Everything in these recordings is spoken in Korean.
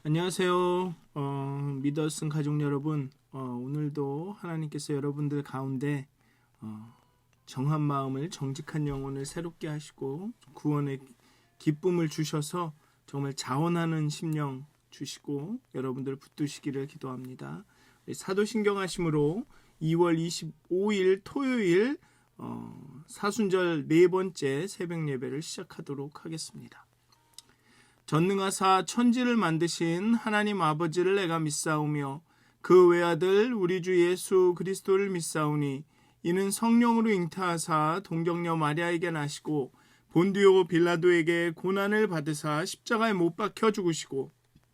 안녕하세요. 믿었은 가족 여러분, 오늘도 하나님께서 여러분들 가운데 정한 마음을, 정직한 영혼을 새롭게 하시고 구원의 기쁨을 주셔서 정말 자원하는 심령 주시고 여러분들 붙드시기를 기도합니다. 사도신경하심으로 2월 25일 토요일 사순절 네 번째 새벽 예배를 시작하도록 하겠습니다. 전능하사 천지를 만드신 하나님 아버지를 내가 믿사오며 그 외아들 우리 주 예수 그리스도를 믿사오니 이는 성령으로 잉태하사 동정녀 마리아에게 나시고 본디오 빌라도에게 고난을 받으사 십자가에 못 박혀 죽으시고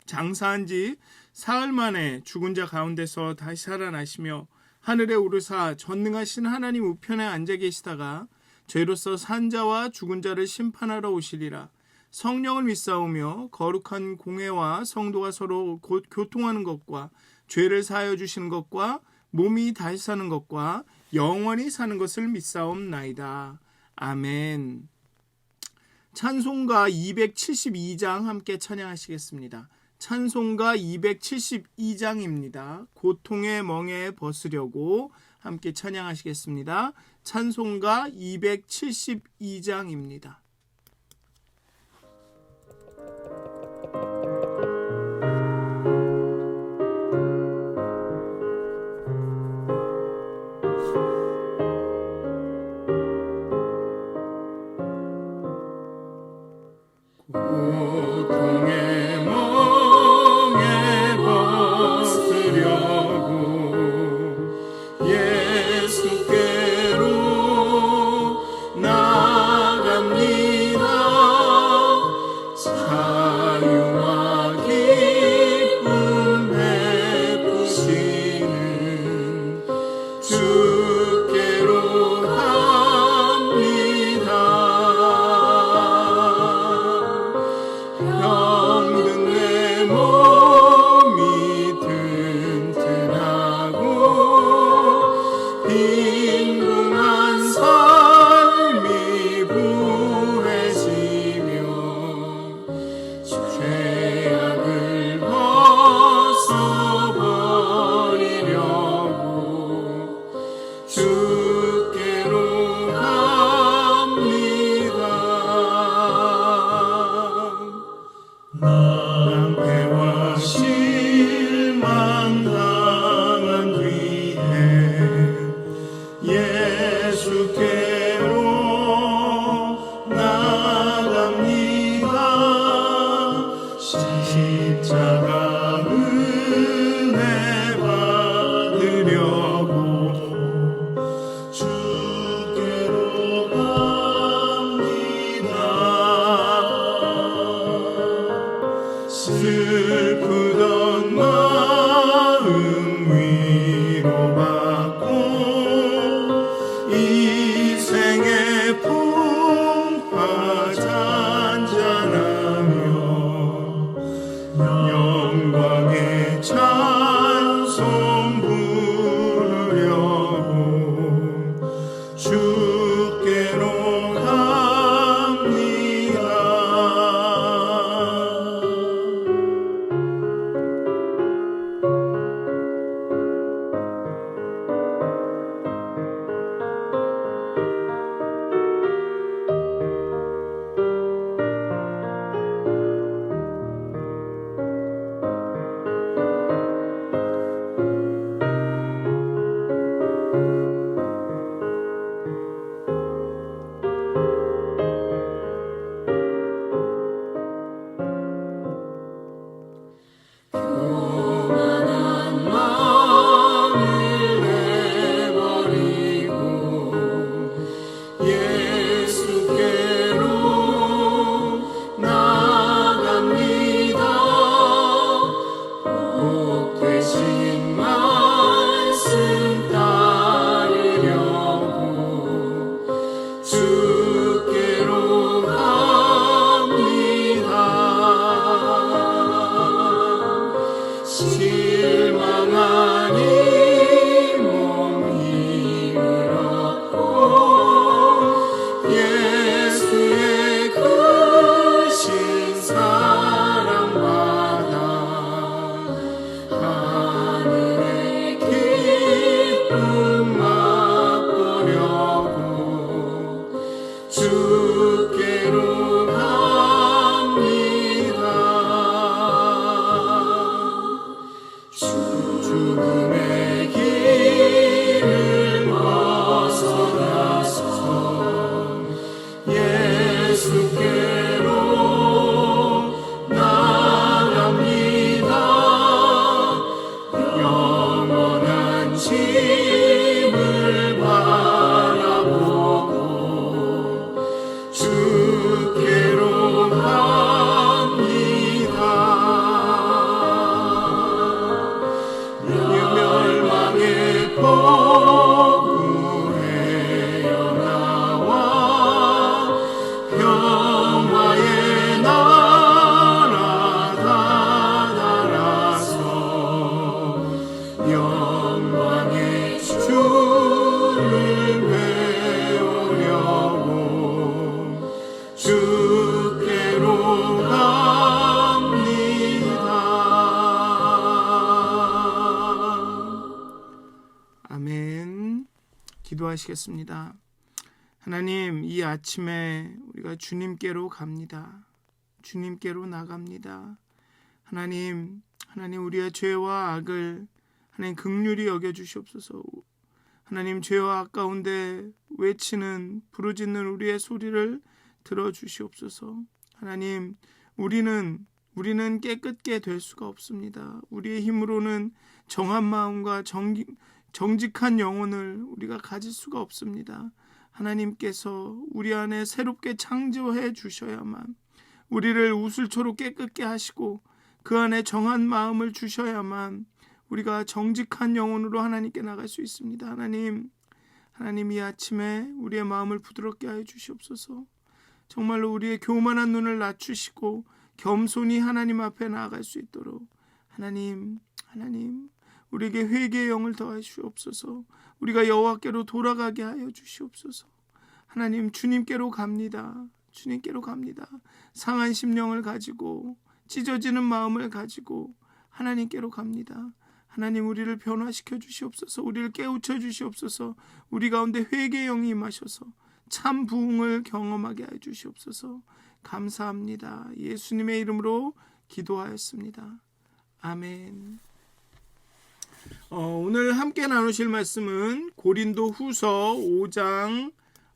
장사한 지 사흘 만에 죽은 자 가운데서 다시 살아나시며 하늘에 오르사 전능하신 하나님 우편에 앉아 계시다가 죄로서 산 자와 죽은 자를 심판하러 오시리라. 성령을 믿사오며 거룩한 공회와 성도가 서로 교통하는 것과 죄를 사하여 주시는 것과 몸이 다시 사는 것과 영원히 사는 것을 믿사옵나이다. 아멘. 찬송가 272장 함께 찬양하시겠습니다. 찬송가 272장입니다. 고통의 멍에 벗으려고 함께 찬양하시겠습니다. 찬송가 272장입니다. 고통의 멍에 벗으려고 예수께로 나갑니다. 자유와 기쁨 베푸시는 주께로 갑니다. 기도하시겠습니다. 하나님, 이 아침에 우리가 주님께로 갑니다. 주님께로 나갑니다. 하나님 우리의 죄와 악을 하나님 긍휼히 여겨 주시옵소서. 하나님, 죄와 악 가운데 외치는 부르짖는 우리의 소리를 들어 주시옵소서. 하나님, 우리는 깨끗게 될 수가 없습니다. 우리의 힘으로는 정한 마음과 정직한 영혼을 우리가 가질 수가 없습니다. 하나님께서 우리 안에 새롭게 창조해 주셔야만, 우리를 우슬초로 깨끗게 하시고 그 안에 정한 마음을 주셔야만 우리가 정직한 영혼으로 하나님께 나갈 수 있습니다. 하나님 이 아침에 우리의 마음을 부드럽게 하여 주시옵소서. 정말로 우리의 교만한 눈을 낮추시고 겸손히 하나님 앞에 나아갈 수 있도록 하나님 우리에게 회개의 영을 더하여 주시옵소서. 우리가 여호와께로 돌아가게 하여 주시옵소서. 하나님, 주님께로 갑니다. 상한 심령을 가지고 찢어지는 마음을 가지고 하나님께로 갑니다. 하나님, 우리를 변화시켜 주시옵소서. 우리를 깨우쳐 주시옵소서. 우리 가운데 회개의 영이 임하셔서 참 부흥을 경험하게 하여 주시옵소서. 감사합니다. 예수님의 이름으로 기도하였습니다. 아멘. 오늘 함께 나누실 말씀은 고린도 후서 5장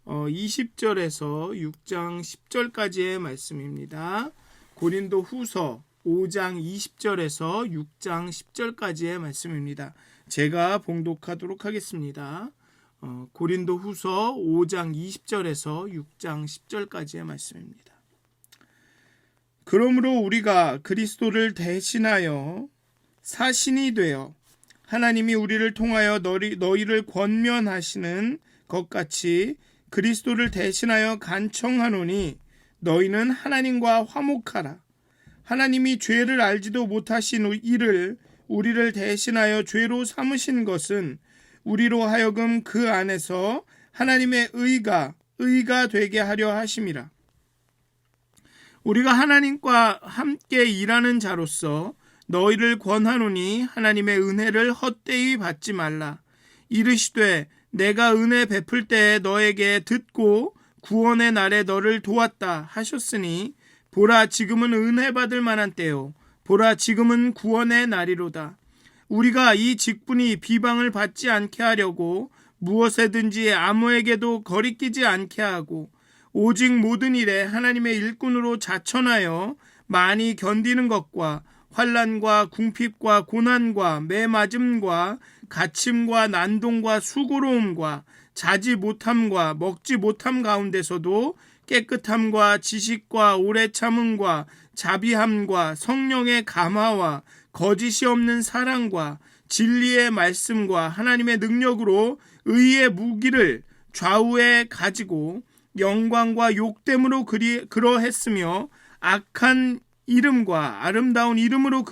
20절에서 6장 10절까지의 말씀입니다. 고린도 후서 5장 20절에서 6장 10절까지의 말씀입니다. 제가 봉독하도록 하겠습니다. 고린도 후서 5장 20절에서 6장 10절까지의 말씀입니다. 그러므로 우리가 그리스도를 대신하여 사신이 되어 하나님이 우리를 통하여 너희를 권면하시는 것 같이 그리스도를 대신하여 간청하노니 너희는 하나님과 화목하라. 하나님이 죄를 알지도 못하신 이를 우리를 대신하여 죄로 삼으신 것은 우리로 하여금 그 안에서 하나님의 의가 되게 하려 하심이라. 우리가 하나님과 함께 일하는 자로서 너희를 권하노니 하나님의 은혜를 헛되이 받지 말라. 이르시되 내가 은혜 베풀 때에 너에게 듣고 구원의 날에 너를 도왔다 하셨으니 보라, 지금은 은혜 받을 만한 때요, 보라, 지금은 구원의 날이로다. 우리가 이 직분이 비방을 받지 않게 하려고 무엇에든지 아무에게도 거리끼지 않게 하고 오직 모든 일에 하나님의 일꾼으로 자천하여 많이 견디는 것과 환난과 궁핍과 고난과 매맞음과 갇힘과 난동과 수고로움과 자지 못함과 먹지 못함 가운데서도 깨끗함과 지식과 오래 참음과 자비함과 성령의 감화와 거짓이 없는 사랑과 진리의 말씀과 하나님의 능력으로 의의 무기를 좌우에 가지고 영광과 욕됨으로 그러했으며 악한 이름과 아름다운 이름으로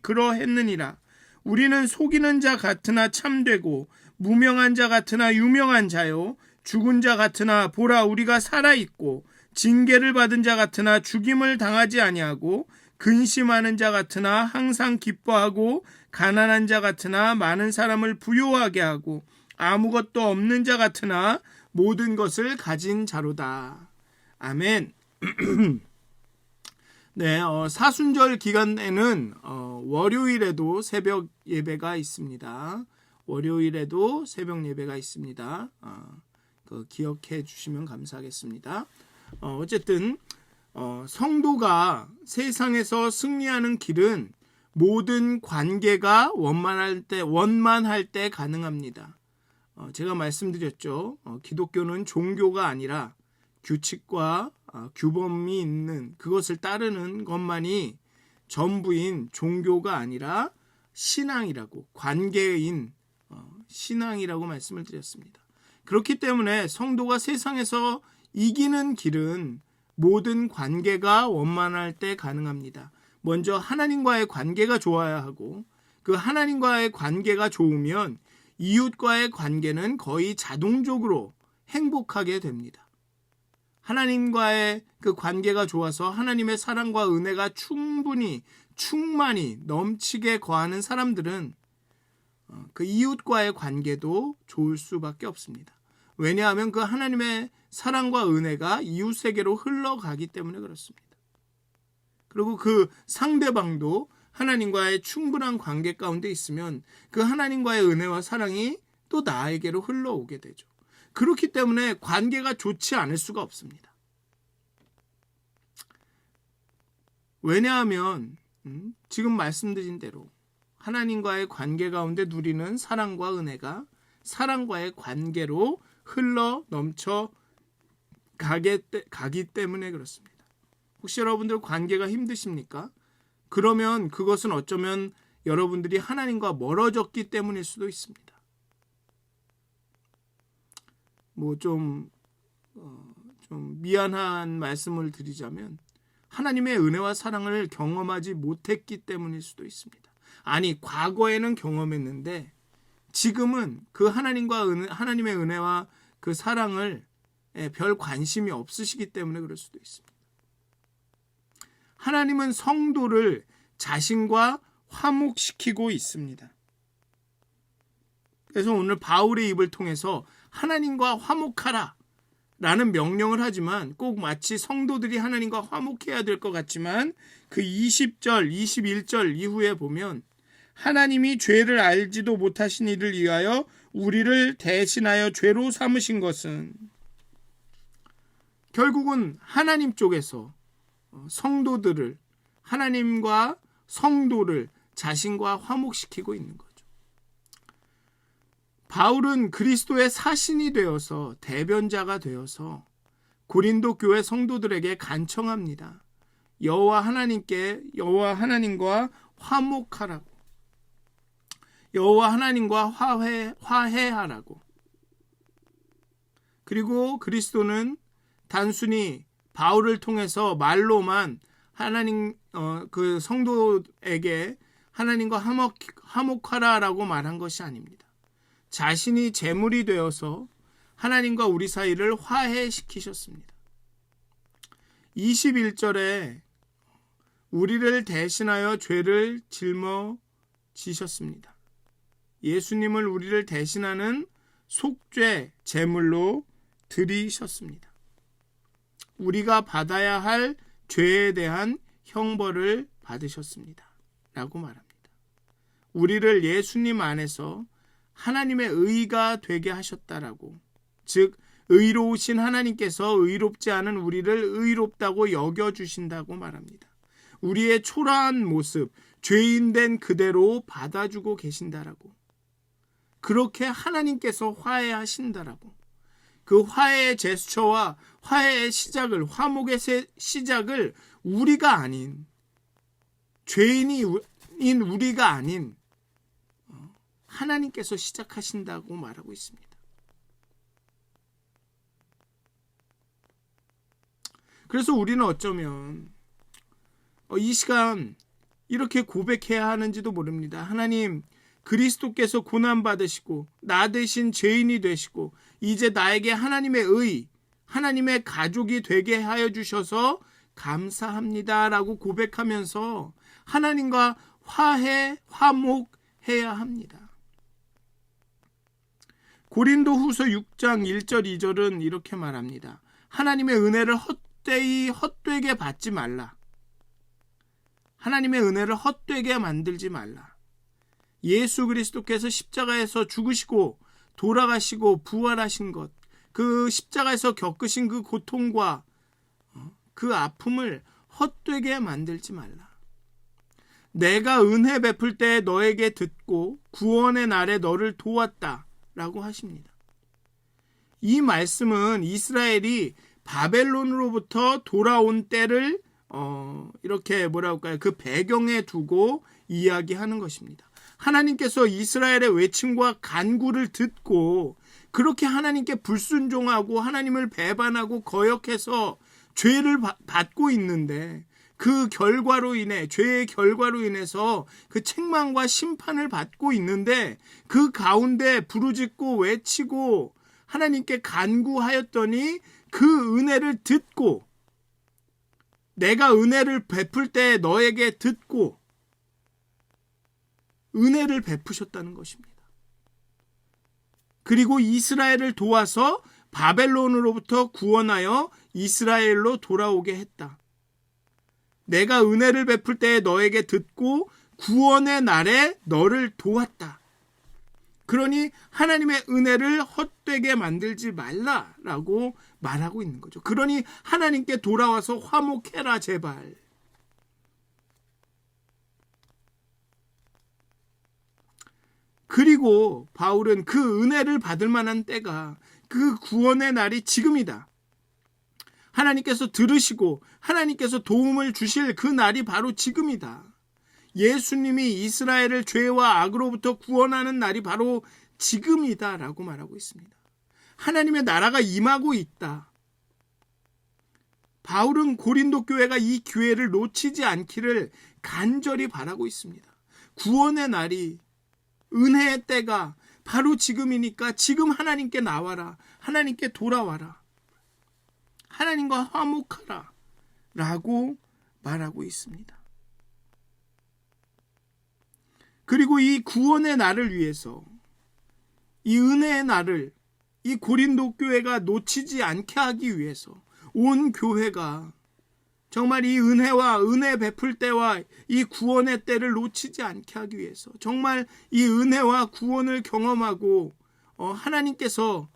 그러했느니라. 우리는 속이는 자 같으나 참되고 무명한 자 같으나 유명한 자요, 죽은 자 같으나 보라 우리가 살아있고 징계를 받은 자 같으나 죽임을 당하지 아니하고 근심하는 자 같으나 항상 기뻐하고 가난한 자 같으나 많은 사람을 부요하게 하고 아무것도 없는 자 같으나 모든 것을 가진 자로다. 아멘. 네, 사순절 기간에는 월요일에도 새벽 예배가 있습니다. 월요일에도 새벽 예배가 있습니다. 기억해 주시면 감사하겠습니다. 어쨌든 성도가 세상에서 승리하는 길은 모든 관계가 원만할 때 가능합니다. 제가 말씀드렸죠. 기독교는 종교가 아니라 규칙과 규범이 있는 그것을 따르는 것만이 전부인 종교가 아니라 신앙이라고, 관계인 신앙이라고 말씀을 드렸습니다. 그렇기 때문에 성도가 세상에서 이기는 길은 모든 관계가 원만할 때 가능합니다. 먼저 하나님과의 관계가 좋아야 하고, 그 하나님과의 관계가 좋으면 이웃과의 관계는 거의 자동적으로 행복하게 됩니다. 하나님과의 그 관계가 좋아서 하나님의 사랑과 은혜가 충만히 넘치게 거하는 사람들은 그 이웃과의 관계도 좋을 수밖에 없습니다. 왜냐하면 그 하나님의 사랑과 은혜가 이웃에게로 흘러가기 때문에 그렇습니다. 그리고 그 상대방도 하나님과의 충분한 관계 가운데 있으면 그 하나님과의 은혜와 사랑이 또 나에게로 흘러오게 되죠. 그렇기 때문에 관계가 좋지 않을 수가 없습니다. 왜냐하면 지금 말씀드린 대로 하나님과의 관계 가운데 누리는 사랑과 은혜가 사랑과의 관계로 흘러 넘쳐 가기 때문에 그렇습니다. 혹시 여러분들 관계가 힘드십니까? 그러면 그것은 어쩌면 여러분들이 하나님과 멀어졌기 때문일 수도 있습니다. 좀 미안한 말씀을 드리자면 하나님의 은혜와 사랑을 경험하지 못했기 때문일 수도 있습니다. 아니, 과거에는 경험했는데 지금은 그 하나님의 은혜와 그 사랑을 별 관심이 없으시기 때문에 그럴 수도 있습니다. 하나님은 성도를 자신과 화목시키고 있습니다. 그래서 오늘 바울의 입을 통해서 하나님과 화목하라 라는 명령을 하지만 꼭 마치 성도들이 하나님과 화목해야 될 것 같지만 그 20절, 21절 이후에 보면 하나님이 죄를 알지도 못하신 이를 위하여 우리를 대신하여 죄로 삼으신 것은 결국은 하나님 쪽에서 성도들을 하나님과 성도를 자신과 화목시키고 있는 거죠. 바울은 그리스도의 사신이 되어서 대변자가 되어서 고린도 교회 성도들에게 간청합니다. 여호와 하나님과 화목하라고. 여호와 하나님과 화해하라고. 그리고 그리스도는 단순히 바울을 통해서 말로만 그 성도에게 하나님과 화목하라라고 말한 것이 아닙니다. 자신이 제물이 되어서 하나님과 우리 사이를 화해시키셨습니다. 21절에 우리를 대신하여 죄를 짊어지셨습니다. 예수님을 우리를 대신하는 속죄 제물로 드리셨습니다. 우리가 받아야 할 죄에 대한 형벌을 받으셨습니다. 라고 말합니다. 우리를 예수님 안에서 하나님의 의가 되게 하셨다라고, 즉 의로우신 하나님께서 의롭지 않은 우리를 의롭다고 여겨주신다고 말합니다. 우리의 초라한 모습, 죄인된 그대로 받아주고 계신다라고, 그렇게 하나님께서 화해하신다라고, 그 화해의 제스처와 화해의 시작을, 화목의 시작을 우리가 아닌, 죄인인 우리가 아닌 하나님께서 시작하신다고 말하고 있습니다. 그래서 우리는 어쩌면 이 시간 이렇게 고백해야 하는지도 모릅니다. 하나님, 그리스도께서 고난받으시고 나 대신 죄인이 되시고 이제 나에게 하나님의 의, 하나님의 가족이 되게 하여 주셔서 감사합니다라고 고백하면서 하나님과 화목해야 합니다. 고린도후서 6장 1절 2절은 이렇게 말합니다. 하나님의 은혜를 헛되게 받지 말라. 하나님의 은혜를 헛되게 만들지 말라. 예수 그리스도께서 십자가에서 죽으시고 돌아가시고 부활하신 것, 그 십자가에서 겪으신 그 고통과 그 아픔을 헛되게 만들지 말라. 내가 은혜 베풀 때 너에게 듣고 구원의 날에 너를 도왔다 라고 하십니다. 이 말씀은 이스라엘이 바벨론으로부터 돌아온 때를 이렇게 그 배경에 두고 이야기하는 것입니다. 하나님께서 이스라엘의 외침과 간구를 듣고 그렇게 하나님께 불순종하고 하나님을 배반하고 거역해서 죄를 받고 있는데 그 결과로 인해, 죄의 결과로 인해서 그 책망과 심판을 받고 있는데 그 가운데 부르짖고 외치고 하나님께 간구하였더니 그 은혜를 듣고, 내가 은혜를 베풀 때 너에게 듣고 은혜를 베푸셨다는 것입니다. 그리고 이스라엘을 도와서 바벨론으로부터 구원하여 이스라엘로 돌아오게 했다. 내가 은혜를 베풀 때에 너에게 듣고 구원의 날에 너를 도왔다. 그러니 하나님의 은혜를 헛되게 만들지 말라라고 말하고 있는 거죠. 그러니 하나님께 돌아와서 화목해라 제발. 그리고 바울은 그 은혜를 받을 만한 때가, 그 구원의 날이 지금이다. 하나님께서 들으시고 하나님께서 도움을 주실 그 날이 바로 지금이다. 예수님이 이스라엘을 죄와 악으로부터 구원하는 날이 바로 지금이다 라고 말하고 있습니다. 하나님의 나라가 임하고 있다. 바울은 고린도 교회가 이 기회를 놓치지 않기를 간절히 바라고 있습니다. 구원의 날이, 은혜의 때가 바로 지금이니까 지금 하나님께 나와라. 하나님께 돌아와라. 하나님과 화목하라 라고 말하고 있습니다. 그리고 이 구원의 날을 위해서, 이 은혜의 날을 이 고린도 교회가 놓치지 않게 하기 위해서 온 교회가 정말 이 은혜와 은혜 베풀 때와 이 구원의 때를 놓치지 않게 하기 위해서, 정말 이 은혜와 구원을 경험하고 하나님께서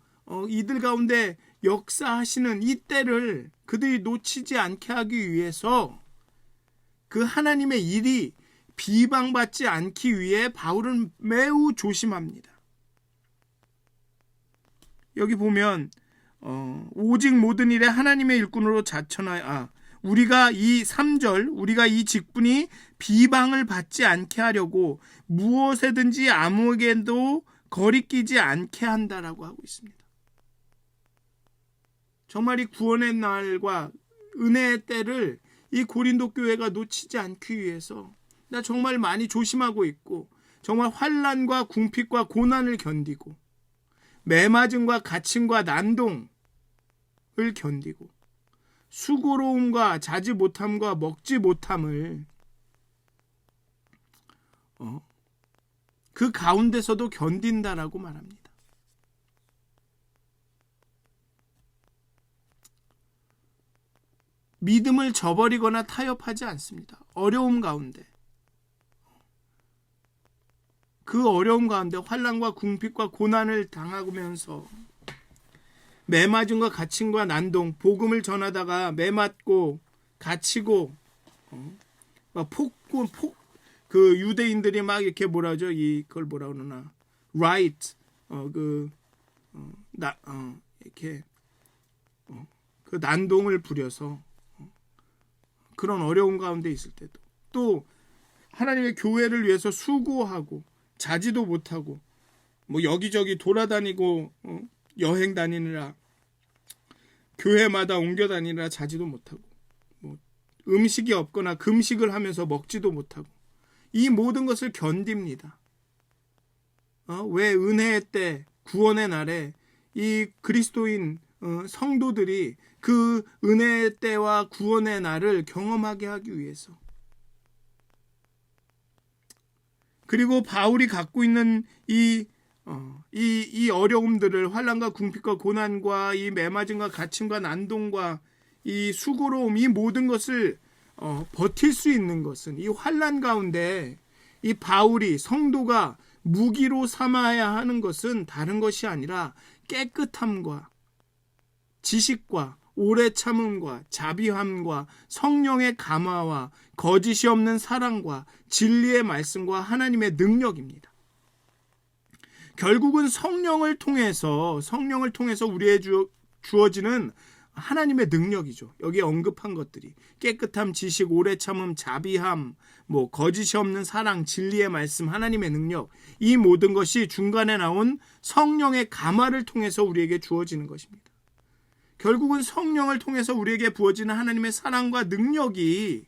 이들 가운데 역사하시는 이 때를 그들이 놓치지 않게 하기 위해서 그 하나님의 일이 비방받지 않기 위해 바울은 매우 조심합니다. 여기 보면 오직 모든 일에 하나님의 일꾼으로 자천하여, 우리가 이 3절, 우리가 이 직분이 비방을 받지 않게 하려고 무엇에든지 아무에게도 거리끼지 않게 한다라고 하고 있습니다. 정말 이 구원의 날과 은혜의 때를 이 고린도 교회가 놓치지 않기 위해서 나 정말 많이 조심하고 있고, 정말 환난과 궁핍과 고난을 견디고 매맞음과 갇힘과 난동을 견디고 수고로움과 자지 못함과 먹지 못함을 그 가운데서도 견딘다라고 말합니다. 믿음을 저버리거나 타협하지 않습니다. 어려움 가운데, 그 어려움 가운데 환난과 궁핍과 고난을 당하면서 매맞음과 갇힘과 난동, 복음을 전하다가 매맞고 갇히고 그 유대인들이 막 이렇게 뭐라죠? 그걸 뭐라 그러나? right, 이렇게 그 난동을 부려서 그런 어려운 가운데 있을 때도, 또 하나님의 교회를 위해서 수고하고 자지도 못하고 뭐 여기저기 돌아다니고 여행 다니느라, 교회마다 옮겨 다니느라 자지도 못하고, 뭐 음식이 없거나 금식을 하면서 먹지도 못하고 이 모든 것을 견딥니다. 왜 은혜의 때, 구원의 날에 이 그리스도인 성도들이 그 은혜의 때와 구원의 날을 경험하게 하기 위해서. 그리고 바울이 갖고 있는 이 어려움들을, 환난과 궁핍과 고난과 이 매맞음과 갇힘과 난동과 이 수고로움, 이 모든 것을 버틸 수 있는 것은, 이 환난 가운데 이 바울이, 성도가 무기로 삼아야 하는 것은 다른 것이 아니라 깨끗함과 지식과 오래 참음과 자비함과 성령의 감화와 거짓이 없는 사랑과 진리의 말씀과 하나님의 능력입니다. 결국은 성령을 통해서 우리에게 주어지는 하나님의 능력이죠. 여기에 언급한 것들이 깨끗함, 지식, 오래 참음, 자비함, 뭐 거짓이 없는 사랑, 진리의 말씀, 하나님의 능력, 이 모든 것이 중간에 나온 성령의 감화를 통해서 우리에게 주어지는 것입니다. 결국은 성령을 통해서 우리에게 부어지는 하나님의 사랑과 능력이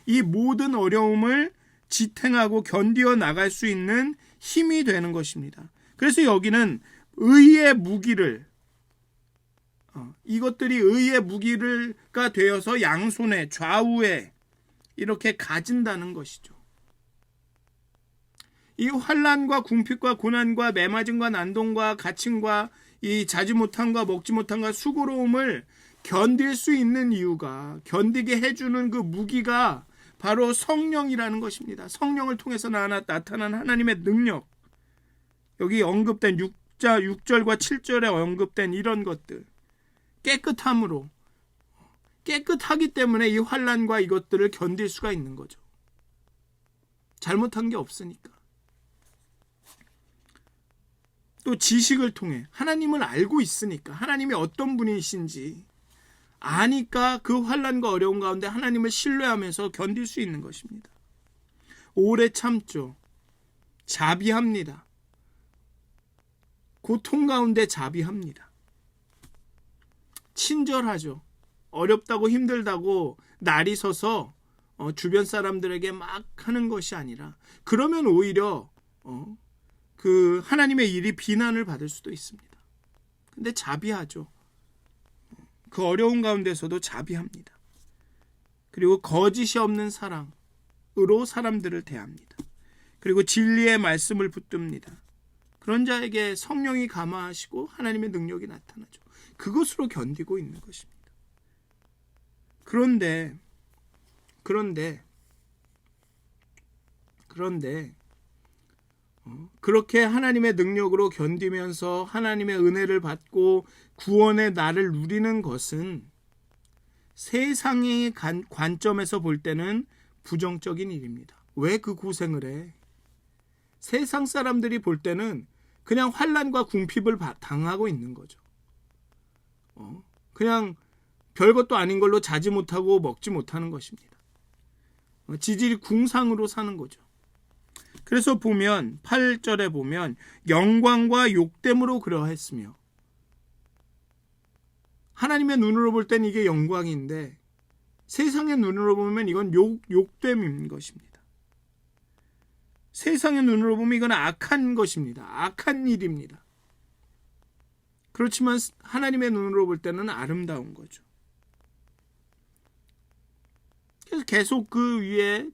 이 모든 어려움을 지탱하고 견디어 나갈 수 있는 힘이 되는 것입니다. 그래서 여기는 의의 무기를, 이것들이 의의 무기가 되어서 양손에, 좌우에 이렇게 가진다는 것이죠. 이 환난과 궁핍과 고난과 매맞음과 난동과 갇힘과 이 자지 못함과 먹지 못함과 수고로움을 견딜 수 있는 이유가, 견디게 해주는 그 무기가 바로 성령이라는 것입니다. 성령을 통해서 나타난 하나님의 능력. 여기 언급된 6절과 7절에 언급된 이런 것들, 깨끗함으로, 깨끗하기 때문에 이 환난과 이것들을 견딜 수가 있는 거죠. 잘못한 게 없으니까. 또 지식을 통해 하나님을 알고 있으니까, 하나님이 어떤 분이신지 아니까 그 환난과 어려운 가운데 하나님을 신뢰하면서 견딜 수 있는 것입니다. 오래 참죠. 자비합니다. 고통 가운데 자비합니다. 친절하죠. 어렵다고 힘들다고 날이 서서 주변 사람들에게 막 하는 것이 아니라, 그러면 오히려 그 하나님의 일이 비난을 받을 수도 있습니다. 근데 자비하죠. 그 어려운 가운데서도 자비합니다. 그리고 거짓이 없는 사랑으로 사람들을 대합니다. 그리고 진리의 말씀을 붙듭니다. 그런 자에게 성령이 감화하시고 하나님의 능력이 나타나죠. 그것으로 견디고 있는 것입니다. 그런데 그렇게 하나님의 능력으로 견디면서 하나님의 은혜를 받고 구원의 날을 누리는 것은 세상의 관점에서 볼 때는 부정적인 일입니다. 왜 그 고생을 해? 세상 사람들이 볼 때는 그냥 환난과 궁핍을 당하고 있는 거죠. 그냥 별것도 아닌 걸로 자지 못하고 먹지 못하는 것입니다. 지질이 궁상으로 사는 거죠. 그래서 보면 8절에 보면 영광과 욕됨으로 그러했으며, 하나님의 눈으로 볼 때는 이게 영광인데 세상의 눈으로 보면 이건 욕됨인 것입니다. 세상의 눈으로 보면 이건 악한 것입니다. 악한 일입니다. 그렇지만 하나님의 눈으로 볼 때는 아름다운 거죠. 그래서 계속 그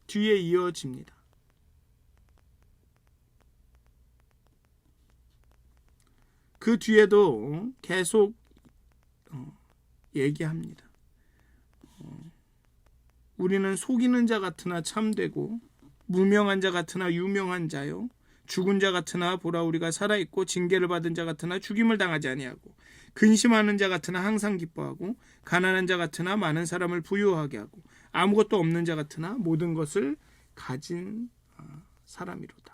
뒤에 이어집니다. 그 뒤에도 계속 얘기합니다. 우리는 속이는 자 같으나 참되고 무명한 자 같으나 유명한 자요, 죽은 자 같으나 보라 우리가 살아있고 징계를 받은 자 같으나 죽임을 당하지 아니하고 근심하는 자 같으나 항상 기뻐하고 가난한 자 같으나 많은 사람을 부유하게 하고 아무것도 없는 자 같으나 모든 것을 가진 사람이로다.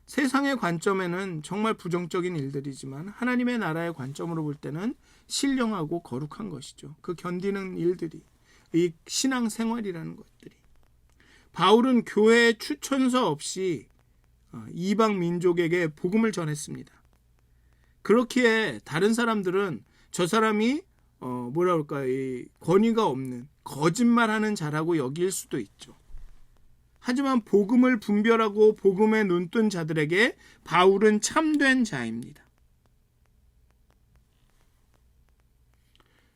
세상의 관점에는 정말 부정적인 일들이지만 하나님의 나라의 관점으로 볼 때는 신령하고 거룩한 것이죠. 그 견디는 일들이, 이 신앙생활이라는 것들이. 바울은 교회의 추천서 없이 이방 민족에게 복음을 전했습니다. 그렇기에 다른 사람들은 저 사람이 이 권위가 없는 거짓말하는 자라고 여길 수도 있죠. 하지만 복음을 분별하고 복음에 눈뜬 자들에게 바울은 참된 자입니다.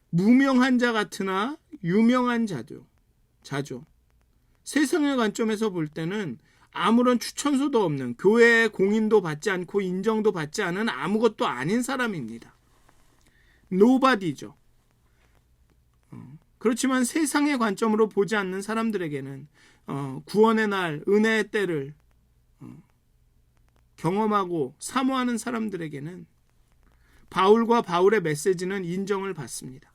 무명한 자 같으나 유명한 자죠. 세상의 관점에서 볼 때는 아무런 추천서도 없는, 교회의 공인도 받지 않고 인정도 받지 않은 아무것도 아닌 사람입니다. 노바디죠. 그렇지만 세상의 관점으로 보지 않는 사람들에게는 구원의 날, 은혜의 때를 경험하고 사모하는 사람들에게는 바울과 바울의 메시지는 인정을 받습니다.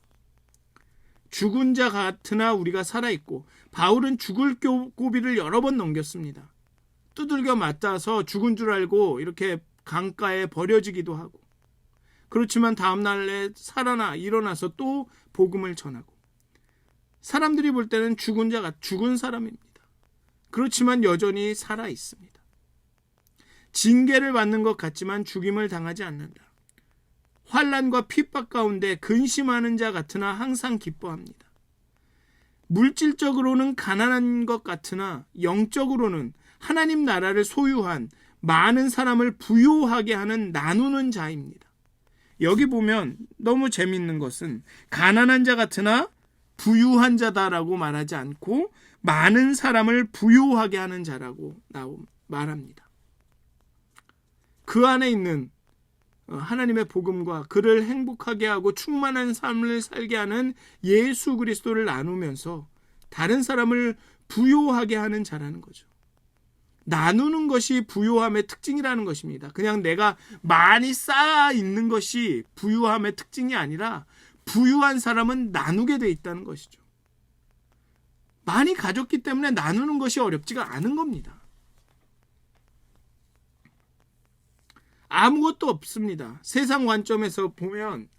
죽은 자 같으나 우리가 살아있고, 바울은 죽을 고비를 여러 번 넘겼습니다. 두들겨 맞아서 죽은 줄 알고 이렇게 강가에 버려지기도 하고, 그렇지만 다음날에 일어나서 또 복음을 전하고, 사람들이 볼 때는 죽은 사람입니다. 그렇지만 여전히 살아 있습니다. 징계를 받는 것 같지만 죽임을 당하지 않는다. 환난과 핍박 가운데 근심하는 자 같으나 항상 기뻐합니다. 물질적으로는 가난한 것 같으나 영적으로는 하나님 나라를 소유한 많은 사람을 부요하게 하는 나누는 자입니다. 여기 보면 너무 재밌는 것은 가난한 자 같으나 부유한 자다라고 말하지 않고 많은 사람을 부유하게 하는 자라고 말합니다. 그 안에 있는 하나님의 복음과 그를 행복하게 하고 충만한 삶을 살게 하는 예수 그리스도를 나누면서 다른 사람을 부요하게 하는 자라는 거죠. 나누는 것이 부요함의 특징이라는 것입니다. 그냥 내가 많이 쌓아 있는 것이 부유함의 특징이 아니라 부유한 사람은 나누게 돼 있다는 것이죠. 많이 가졌기 때문에 나누는 것이 어렵지가 않은 겁니다. 아무것도 없습니다. 세상 관점에서 보면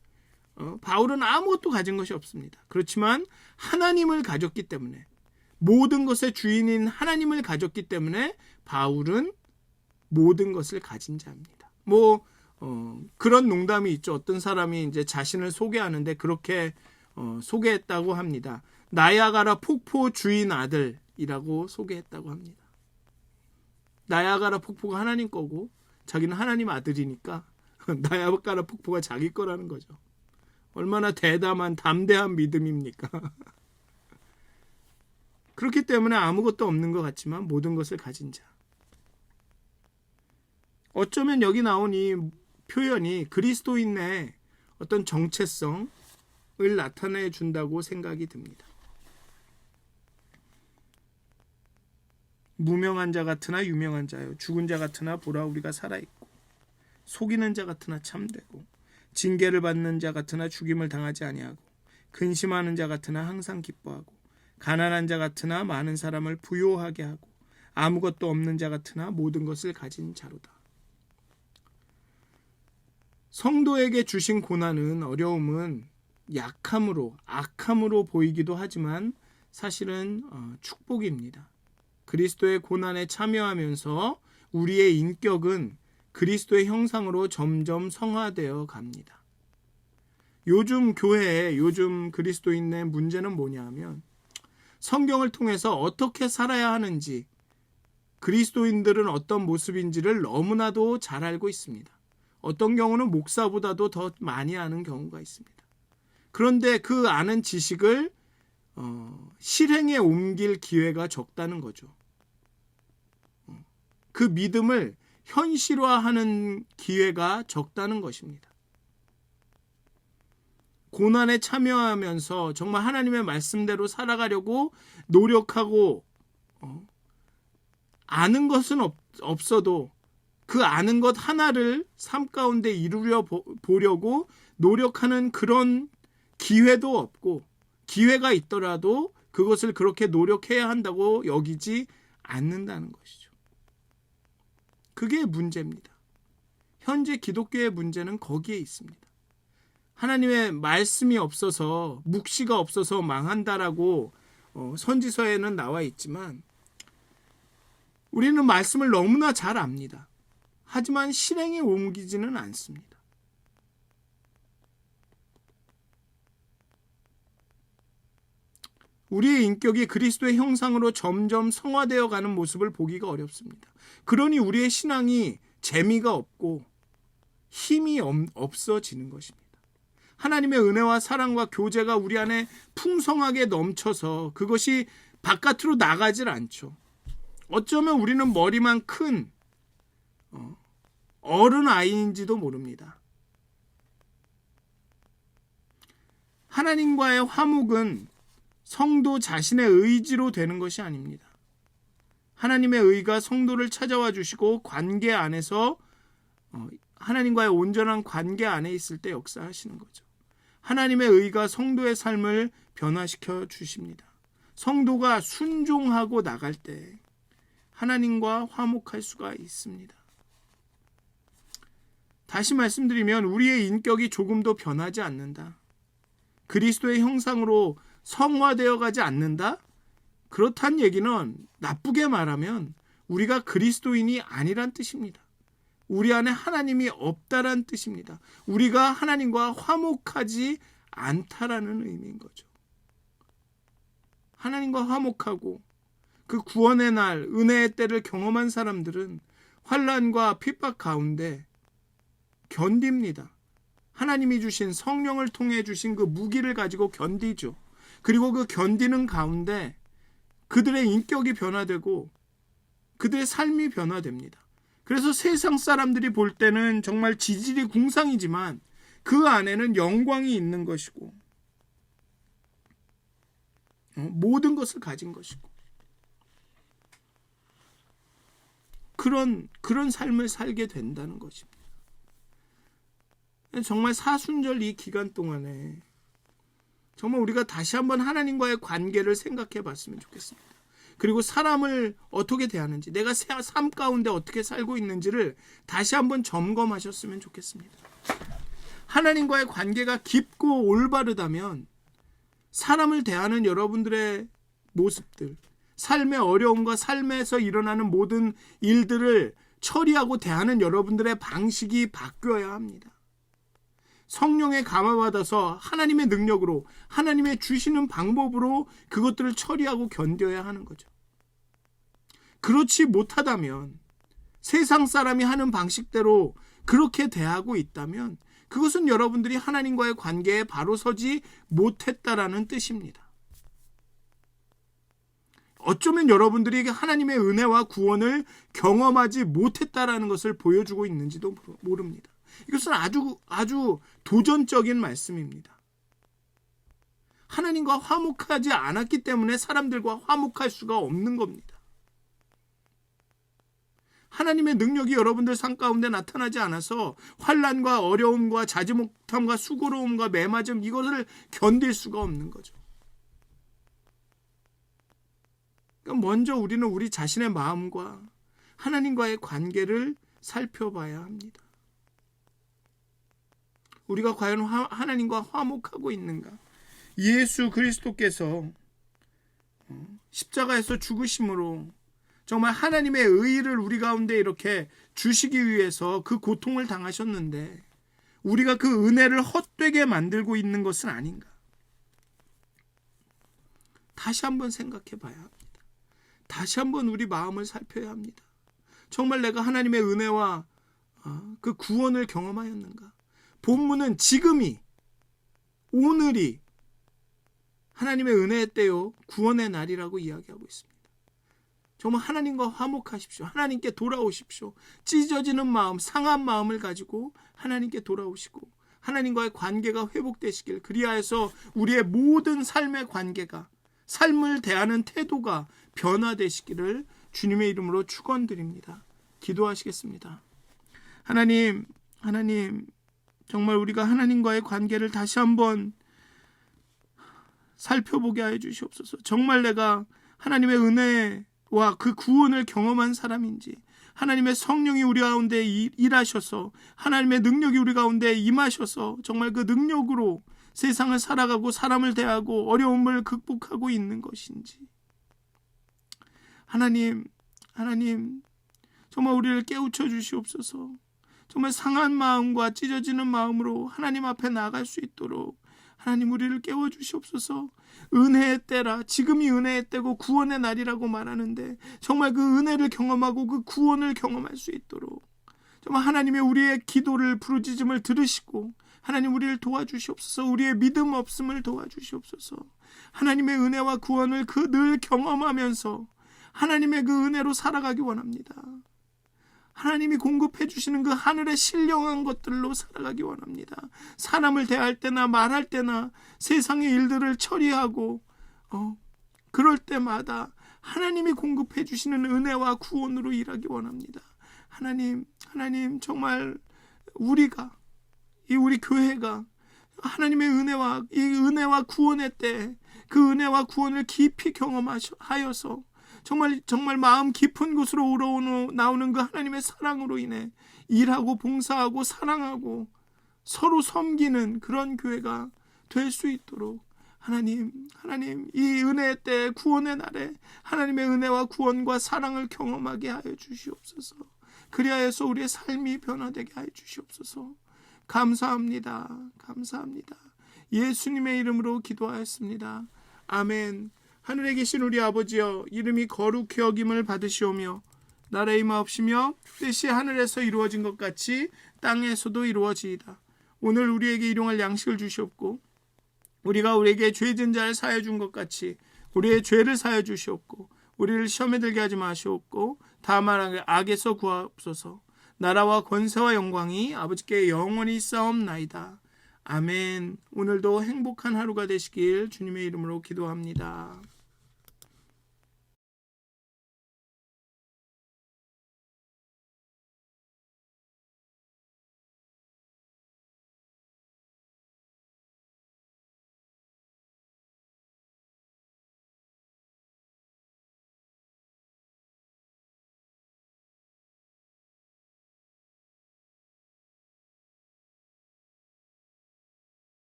바울은 아무것도 가진 것이 없습니다. 그렇지만 하나님을 가졌기 때문에, 모든 것의 주인인 하나님을 가졌기 때문에 바울은 모든 것을 가진 자입니다. 그런 농담이 있죠. 어떤 사람이 이제 자신을 소개하는데 그렇게 소개했다고 합니다. 나야가라 폭포 주인 아들이라고 소개했다고 합니다. 나야가라 폭포가 하나님 거고 자기는 하나님 아들이니까 나야가라 폭포가 자기 거라는 거죠. 얼마나 담대한 믿음입니까? 그렇기 때문에 아무것도 없는 것 같지만 모든 것을 가진 자. 어쩌면 여기 나온 이 표현이 그리스도인의 어떤 정체성을 나타내 준다고 생각이 듭니다. 무명한 자 같으나 유명한 자요, 죽은 자 같으나 보라 우리가 살아있고, 속이는 자 같으나 참되고, 징계를 받는 자 같으나 죽임을 당하지 아니하고, 근심하는 자 같으나 항상 기뻐하고, 가난한 자 같으나 많은 사람을 부요하게 하고, 아무것도 없는 자 같으나 모든 것을 가진 자로다. 성도에게 주신 고난은, 어려움은 약함으로, 악함으로 보이기도 하지만 사실은 축복입니다. 그리스도의 고난에 참여하면서 우리의 인격은 그리스도의 형상으로 점점 성화되어 갑니다. 요즘 교회에, 요즘 그리스도인의 문제는 뭐냐 하면 성경을 통해서 어떻게 살아야 하는지, 그리스도인들은 어떤 모습인지를 너무나도 잘 알고 있습니다. 어떤 경우는 목사보다도 더 많이 아는 경우가 있습니다. 그런데 그 아는 지식을 실행에 옮길 기회가 적다는 거죠. 그 믿음을 현실화하는 기회가 적다는 것입니다. 고난에 참여하면서 정말 하나님의 말씀대로 살아가려고 노력하고 아는 것은 없어도 그 아는 것 하나를 삶 가운데 이루려 보려고 노력하는 그런 기회도 없고, 기회가 있더라도 그것을 그렇게 노력해야 한다고 여기지 않는다는 것이죠. 그게 문제입니다. 현재 기독교의 문제는 거기에 있습니다. 하나님의 말씀이 없어서, 묵시가 없어서 망한다라고 선지서에는 나와 있지만 우리는 말씀을 너무나 잘 압니다. 하지만 실행에 옮기지는 않습니다. 우리의 인격이 그리스도의 형상으로 점점 성화되어 가는 모습을 보기가 어렵습니다. 그러니 우리의 신앙이 재미가 없고 힘이 없어지는 것입니다. 하나님의 은혜와 사랑과 교제가 우리 안에 풍성하게 넘쳐서 그것이 바깥으로 나가질 않죠. 어쩌면 우리는 머리만 큰 어른 아이인지도 모릅니다. 하나님과의 화목은 성도 자신의 의지로 되는 것이 아닙니다. 하나님의 의가 성도를 찾아와 주시고 관계 안에서 하나님과의 온전한 관계 안에 있을 때 역사하시는 거죠. 하나님의 의가 성도의 삶을 변화시켜 주십니다. 성도가 순종하고 나갈 때 하나님과 화목할 수가 있습니다. 다시 말씀드리면 우리의 인격이 조금도 변하지 않는다. 그리스도의 형상으로 성화되어 가지 않는다? 그렇다는 얘기는 나쁘게 말하면 우리가 그리스도인이 아니란 뜻입니다. 우리 안에 하나님이 없다란 뜻입니다. 우리가 하나님과 화목하지 않다라는 의미인 거죠. 하나님과 화목하고 그 구원의 날, 은혜의 때를 경험한 사람들은 환난과 핍박 가운데 견딥니다. 하나님이 주신 성령을 통해 주신 그 무기를 가지고 견디죠. 그리고 그 견디는 가운데 그들의 인격이 변화되고 그들의 삶이 변화됩니다. 그래서 세상 사람들이 볼 때는 정말 지질이 궁상이지만 그 안에는 영광이 있는 것이고 모든 것을 가진 것이고 그런 삶을 살게 된다는 것입니다. 정말 사순절 이 기간 동안에 정말 우리가 다시 한번 하나님과의 관계를 생각해 봤으면 좋겠습니다. 그리고 사람을 어떻게 대하는지, 내가 삶 가운데 어떻게 살고 있는지를 다시 한번 점검하셨으면 좋겠습니다. 하나님과의 관계가 깊고 올바르다면 사람을 대하는 여러분들의 모습들, 삶의 어려움과 삶에서 일어나는 모든 일들을 처리하고 대하는 여러분들의 방식이 바뀌어야 합니다. 성령의 감화받아서 하나님의 능력으로, 하나님의 주시는 방법으로 그것들을 처리하고 견뎌야 하는 거죠. 그렇지 못하다면, 세상 사람이 하는 방식대로 그렇게 대하고 있다면 그것은 여러분들이 하나님과의 관계에 바로 서지 못했다라는 뜻입니다. 어쩌면 여러분들이 하나님의 은혜와 구원을 경험하지 못했다라는 것을 보여주고 있는지도 모릅니다. 이것은 아주 도전적인 말씀입니다. 하나님과 화목하지 않았기 때문에 사람들과 화목할 수가 없는 겁니다. 하나님의 능력이 여러분들 삶 가운데 나타나지 않아서 환난과 어려움과 자지못함과 수고로움과 매맞음 이것을 견딜 수가 없는 거죠. 그러니까 먼저 우리는 우리 자신의 마음과 하나님과의 관계를 살펴봐야 합니다. 우리가 과연 하나님과 화목하고 있는가? 예수 그리스도께서 십자가에서 죽으심으로 정말 하나님의 의의를 우리 가운데 이렇게 주시기 위해서 그 고통을 당하셨는데 우리가 그 은혜를 헛되게 만들고 있는 것은 아닌가? 다시 한번 생각해 봐야 합니다. 다시 한번 우리 마음을 살펴야 합니다. 정말 내가 하나님의 은혜와 그 구원을 경험하였는가? 본문은 지금이, 오늘이 하나님의 은혜의 때요 구원의 날이라고 이야기하고 있습니다. 정말 하나님과 화목하십시오. 하나님께 돌아오십시오. 찢어지는 마음, 상한 마음을 가지고 하나님께 돌아오시고 하나님과의 관계가 회복되시길, 그리하여서 우리의 모든 삶의 관계가, 삶을 대하는 태도가 변화되시기를 주님의 이름으로 축원드립니다. 기도하시겠습니다. 하나님, 정말 우리가 하나님과의 관계를 다시 한번 살펴보게 하여 주시옵소서. 정말 내가 하나님의 은혜와 그 구원을 경험한 사람인지, 하나님의 성령이 우리 가운데 일하셔서 하나님의 능력이 우리 가운데 임하셔서 정말 그 능력으로 세상을 살아가고 사람을 대하고 어려움을 극복하고 있는 것인지, 하나님 정말 우리를 깨우쳐 주시옵소서. 정말 상한 마음과 찢어지는 마음으로 하나님 앞에 나아갈 수 있도록 하나님 우리를 깨워 주시옵소서. 은혜의 때라, 지금이 은혜의 때고 구원의 날이라고 말하는데 정말 그 은혜를 경험하고 그 구원을 경험할 수 있도록 정말 하나님의 우리의 기도를, 부르짖음을 들으시고 하나님 우리를 도와주시옵소서. 우리의 믿음 없음을 도와주시옵소서. 하나님의 은혜와 구원을 늘 경험하면서 하나님의 그 은혜로 살아가기 원합니다. 하나님이 공급해 주시는 그 하늘의 신령한 것들로 살아가기 원합니다. 사람을 대할 때나 말할 때나 세상의 일들을 처리하고 그럴 때마다 하나님이 공급해 주시는 은혜와 구원으로 일하기 원합니다. 하나님 정말 우리가, 우리 교회가 하나님의 은혜와 구원의 때 그 은혜와 구원을 깊이 경험하여서 정말 마음 깊은 곳으로 우러나오는 그 하나님의 사랑으로 인해 일하고 봉사하고 사랑하고 서로 섬기는 그런 교회가 될 수 있도록 하나님 이 은혜의 때, 구원의 날에 하나님의 은혜와 구원과 사랑을 경험하게 하여 주시옵소서. 그리하여서 우리의 삶이 변화되게 하여 주시옵소서. 감사합니다. 예수님의 이름으로 기도하였습니다. 아멘. 하늘에 계신 우리 아버지여, 이름이 거룩히 여김을 받으시오며 나라의 임하옵시며 뜻이 하늘에서 이루어진 것 같이 땅에서도 이루어지이다. 오늘 우리에게 일용할 양식을 주시옵고 우리가 우리에게 죄진 자를 사하여 준 것 같이 우리의 죄를 사하여 주시옵고 우리를 시험에 들게 하지 마시옵고 다만 악에서 구하옵소서. 나라와 권세와 영광이 아버지께 영원히 있사옵나이다. 아멘. 오늘도 행복한 하루가 되시길 주님의 이름으로 기도합니다.